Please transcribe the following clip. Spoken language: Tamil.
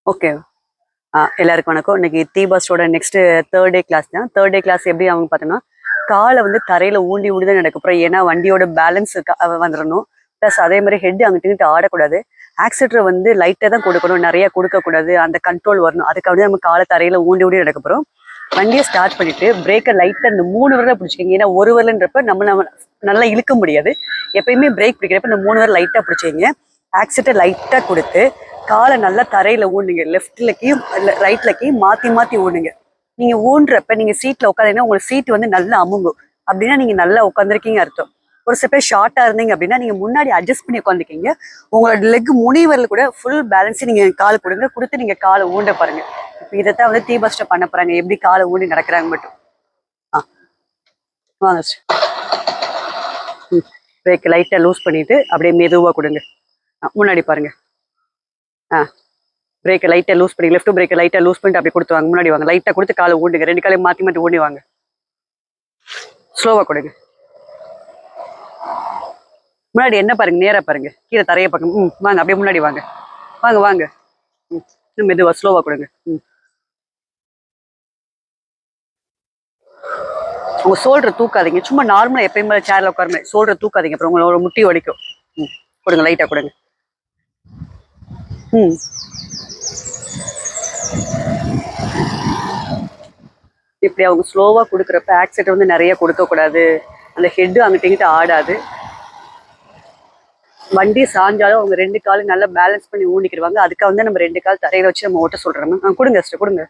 ஓகே. எல்லாருக்கும் வணக்கம். இன்னைக்கு பஸ்ஸோட நெக்ஸ்ட் தேர்ட் டே கிளாஸ் தான். தேர்ட் டே கிளாஸ் எப்படி அவங்க பார்த்தோம்னா, காலை வந்து தரையில ஊண்டி ஊண்டி தான் நடக்க போறோம். ஏன்னா வண்டியோட பேலன்ஸ் வந்துடணும். ப்ளஸ் அதே மாதிரி ஹெட் அங்கிட்டு இங்கிட்டு ஆடக்கூடாது. ஆக்சிலேட்டர் வந்து லைட்டாக தான் கொடுக்கணும், நிறைய கொடுக்கக்கூடாது. அந்த கண்ட்ரோல் வரணும். அதுக்காக நம்ம காலை தரையில ஊண்டி ஊண்டி நடக்க போறோம். வண்டியை ஸ்டார்ட் பண்ணிட்டு பிரேக்கை லைட்டாக இந்த 3 விரலை பிடிச்சிக்கிங்க. ஏன்னா ஒரு விரலுன்றப்ப நம்ம நல்லா இழுக்க முடியாது. எப்பயுமே பிரேக் பிடிக்கிறப்ப இந்த 3 விரல் லைட்டாக பிடிச்சிங்க. ஆக்சிலேட்டர் லைட்டாக கொடுத்து காலை நல்லா தரையில ஊண்டுங்க. லெஃப்ட்லக்கையும் ரைட்லக்கையும் மாத்தி மாத்தி ஊண்டுங்க. நீங்க ஊன்றப்ப நீங்க சீட்ல உட்காந்தீங்கன்னா உங்களுக்கு சீட் வந்து நல்லா அமுங்கும். அப்படின்னா நீங்க நல்லா உட்காந்துருக்கீங்க அர்த்தம். ஒரு சில பேர் ஷார்ட்டா இருந்தீங்க அப்படின்னா நீங்க முன்னாடி அட்ஜஸ்ட் பண்ணி உட்காந்துக்கீங்க. உங்களோட லெக் முனிவரில் கூட ஃபுல் பேலன்ஸ் நீங்க கால் கொடுத்து நீங்க காலை ஊண்ட பாருங்க. இப்போ இதைத்தான் வந்து பஸ்ட பண்ண போறாங்க. எப்படி காலை ஊண்டி நடக்கிறாங்க மட்டும். வாங்க. பிரேக் லைட்டா லூஸ் பண்ணிட்டு அப்படியே மெதுவா கொடுங்க. முன்னாடி பாருங்க. பிரேக்கை லைட்டாக லூஸ் பண்ணி லெஃப்ட் பிரேக்கை லைட்டாக லூஸ் பண்ணிட்டு அப்படி கொடுத்து வாங்க. முன்னாடி வாங்க. லைட்டாக கொடுத்து காலை ஊண்டுங்க. 2 காலையும் மாற்றி மாற்றி ஊண்டி வாங்க. ஸ்லோவாக கொடுங்க. முன்னாடி என்ன பாருங்க, நேராக பாருங்க, கீழே தரையை பார்க்க. வாங்க அப்படியே முன்னாடி வாங்க. வாங்க வாங்க. மெதுவா ஸ்லோவாக கொடுங்க. உங்க சோல்டரை தூக்காதீங்க. சும்மா நார்மலாக எப்பயுமே சேர்ல உட்காருமே சோல்டரை தூக்காதீங்க. அப்புறம் உங்களோட முட்டி வலிக்கும். கொடுங்க, லைட்டாக கொடுங்க. இப்படி அவங்க ஸ்லோவாக கொடுக்குறப்ப ஆக்சிடென்ட் வந்து நிறைய கொடுக்கக்கூடாது. அந்த ஹெட்டு அங்கிட்ட இங்கிட்ட ஆடாது. வண்டி சாஞ்சாலும் அவங்க 2 காலும் நல்லா பேலன்ஸ் பண்ணி ஊண்டிக்கிடுவாங்க. அதுக்காக வந்து நம்ம 2 கால் தரையில வச்சு நம்ம ஓட்ட சொல்றோம். கொடுங்க சிஸ்டர், கொடுங்க.